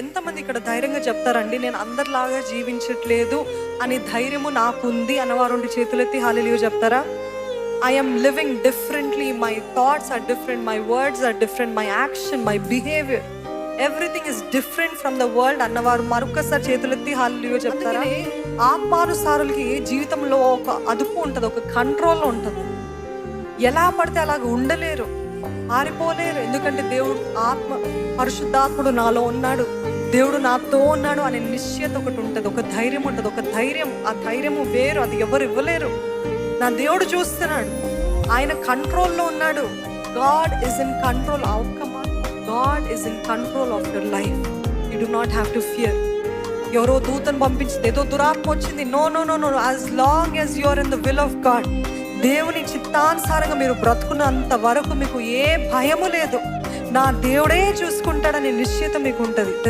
ఎంతమంది ఇక్కడ ధైర్యంగా చెప్తారండి, నేను అందరిలాగా జీవించట్లేదు అని ధైర్యము నాకుంది అన్నవారు చేతులెత్తి హల్లెలూయా చెప్తారా? I am living differently, my thoughts are different, my words are different, my action, my behavior, everything is different from the world అన్నవారు మరొకసారి చేతులెత్తి హల్లెలూయా చెప్తారా? ఆత్మానుసారులకి జీవితంలో ఒక అదుపు ఉంటుంది, ఒక కంట్రోల్ ఉంటుంది. ఎలా పడితే అలాగ ఉండలేరు, పారిపోలేరు. ఎందుకంటే దేవుడు ఆత్మ, పరిశుద్ధాత్ముడు నాలో ఉన్నాడు, దేవుడు నాతో ఉన్నాడు అనే నిశ్చయత ఒకటి ఉంటుంది, ఒక ధైర్యం ఉంటుంది, ఒక ధైర్యం. ఆ ధైర్యము వేరు, అది ఎవరు ఇవ్వలేరు. నా దేవుడు చూస్తున్నాడు, ఆయన కంట్రోల్లో ఉన్నాడు. God is in control. God is in control of your life. You do not have to fear. ఎవరో దూతను పంపించింది, ఏదో దురాత్మ వచ్చింది, no no no no. As long as you are in the will of God, దేవుని చిత్తానుసారంగా మీరు బ్రతుకున్నంత వరకు మీకు ఏ భయము లేదు. నా దేవుడే చూసుకుంటాడనే నిశ్చయత మీకు ఉంటుంది.